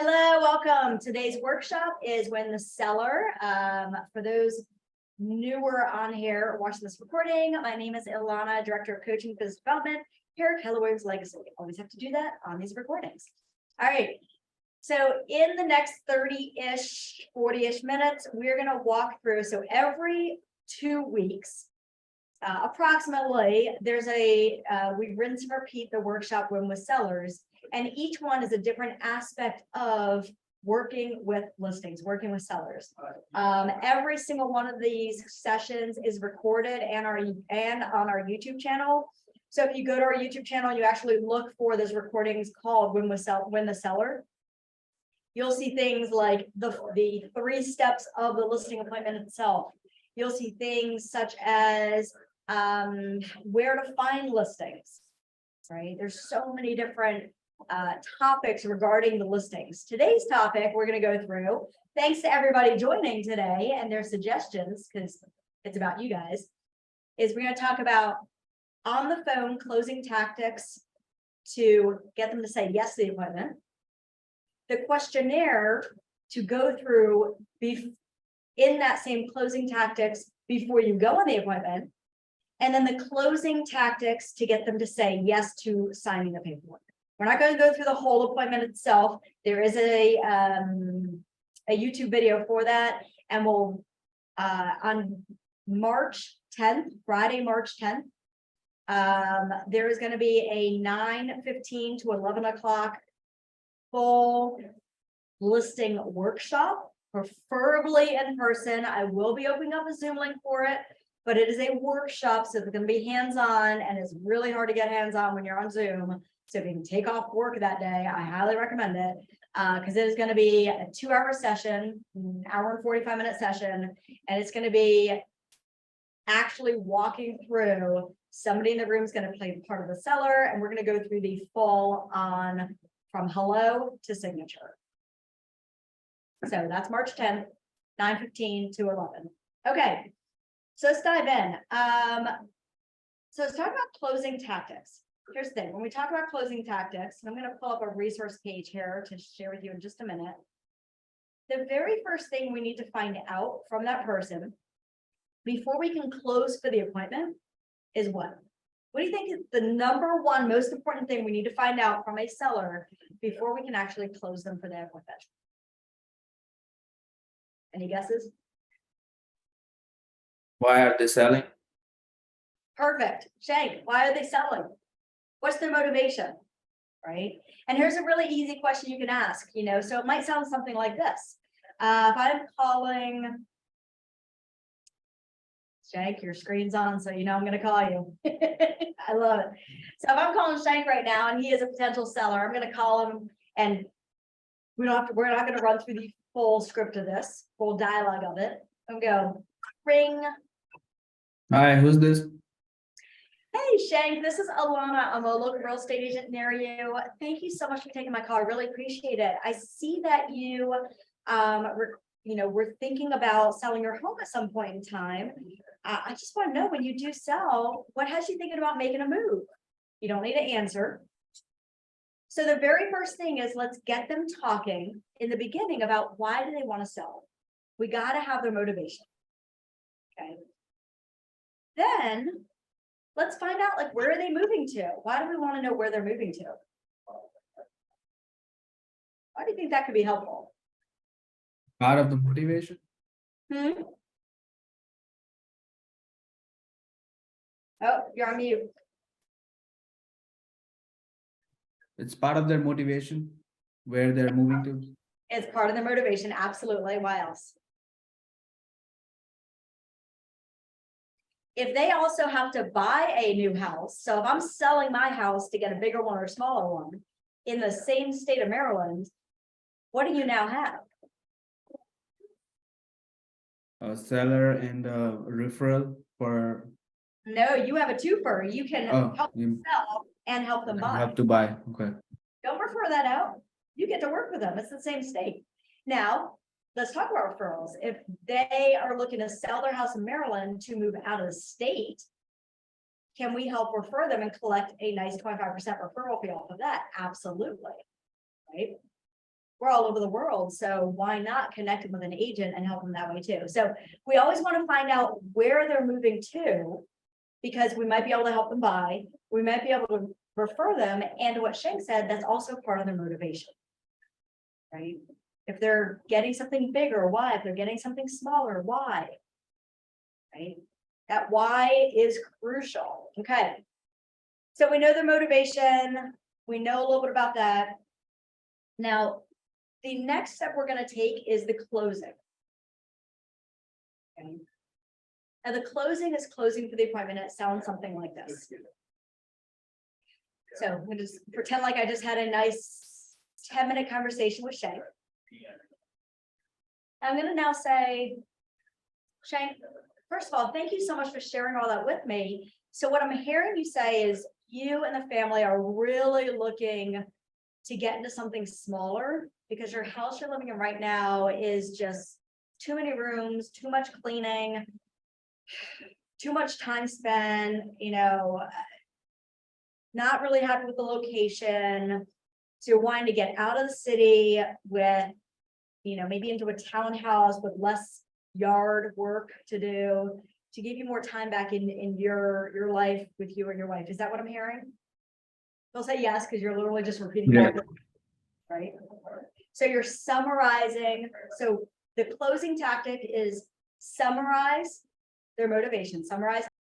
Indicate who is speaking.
Speaker 1: Hello, welcome. Today's workshop is when the seller, for those newer on here watching this recording, my name is Ilana, Director of Coaching Business Development here at Keller Williams Legacy. Always have to do that on these recordings. All right. So in the next 30-ish, 40-ish minutes, we're going to walk through. So every 2 weeks, approximately, there's we rinse and repeat the workshop Win with Sellers, and each one is a different aspect of working with listings, working with sellers. Every single one of these sessions is recorded and on our YouTube channel. So if you go to our YouTube channel, you actually look for those recordings called Win the Seller. You'll see things like the 3 steps of the listing appointment itself. You'll see things such as where to find listings, right? There's so many different topics regarding the listings. Today's topic we're going to go through, thanks to everybody joining today and their suggestions, because it's about you guys, is we're going to talk about on the phone closing tactics to get them to say yes to the appointment, the questionnaire to go through in that same closing tactics before you go on the appointment, and then the closing tactics to get them to say yes to signing the paperwork. We're not going to go through the whole appointment itself. There is a YouTube video for that, and we'll on March 10th, Friday, March 10th, there is going to be a 9:15 to 11 o'clock full listing workshop, preferably in person. I will be opening up a Zoom link for it, but it is a workshop, so it's going to be hands-on, and it's really hard to get hands-on when you're on Zoom. So if you can take off work that day, I highly recommend it, because it is going to be a 2-hour session, 1-hour and 45-minute session, and it's going to be actually walking through. Somebody in the room is going to play part of the seller, and we're going to go through the full on from hello to signature. So that's March 10th, 9:15 to 11. Okay, so let's dive in. So let's talk about closing tactics. Here's the thing, when we talk about closing tactics, I'm going to pull up a resource page here to share with you in just a minute. The very first thing we need to find out from that person before we can close for the appointment is what? What do you think is the number one most important thing we need to find out from a seller before we can actually close them for their appointment? Any guesses?
Speaker 2: Why are they selling?
Speaker 1: Perfect. Shank, why are they selling? What's their motivation? Right? And here's a really easy question you can ask, so it might sound something like this. If I'm calling Shank, your screen's on, so I'm going to call you. I love it. So if I'm calling Shank right now and he is a potential seller, I'm going to call him, and we're not going to run through the full script of this, full dialogue of it. I'm going to ring.
Speaker 2: Hi, who's this?
Speaker 1: Hey, Shank, this is Alana. I'm a local real estate agent near you. Thank you so much for taking my call. I really appreciate it. I see that you, we're thinking about selling your home at some point in time. I just want to know, when you do sell, what has you thinking about making a move? You don't need to answer. So the very first thing is, let's get them talking in the beginning about why do they want to sell. We got to have their motivation. Okay. Then let's find out, like, where are they moving to? Why do we want to know where they're moving to? Why do you think that could be helpful?
Speaker 2: Part of the motivation?
Speaker 1: Oh, you're on mute.
Speaker 2: It's part of their motivation, where they're moving to.
Speaker 1: It's part of the motivation, absolutely. Why else? If they also have to buy a new house, so if I'm selling my house to get a bigger one or a smaller one in the same state of Maryland, what do you now have?
Speaker 2: A seller and a referral for.
Speaker 1: No, you have a twofer. You can help them sell and help them buy.
Speaker 2: Help to buy. Okay.
Speaker 1: Don't refer that out. You get to work with them. It's the same state. Now, let's talk about referrals. If they are looking to sell their house in Maryland to move out of the state, can we help refer them and collect a nice 25% referral fee off of that? Absolutely. Right. we're all over the world, so why not connect them with an agent and help them that way too? So we always want to find out where they're moving to, because we might be able to help them buy, we might be able to refer them, and what Shank said, that's also part of their motivation. Right? If they're getting something bigger, why? If they're getting something smaller, why? Right? That why is crucial. Okay. So we know their motivation, we know a little bit about that. Now, the next step we're going to take is the closing. Okay. Now, the closing is closing for the appointment. It sounds something like this. So I'm gonna just pretend like I just had a nice 10-minute conversation with Shank. I'm gonna now say, Shank, first of all, thank you so much for sharing all that with me. So what I'm hearing you say is you and the family are really looking to get into something smaller because your house you're living in right now is just too many rooms, too much cleaning, too much time spent, not really happy with the location. So you're wanting to get out of the city with, maybe into a townhouse with less yard work to do, to give you more time back in your life with you and your wife. Is that what I'm hearing? They'll say yes, because you're literally just repeating
Speaker 2: Yeah.
Speaker 1: back, right? So you're summarizing. So the closing tactic is summarize their motivation, summarize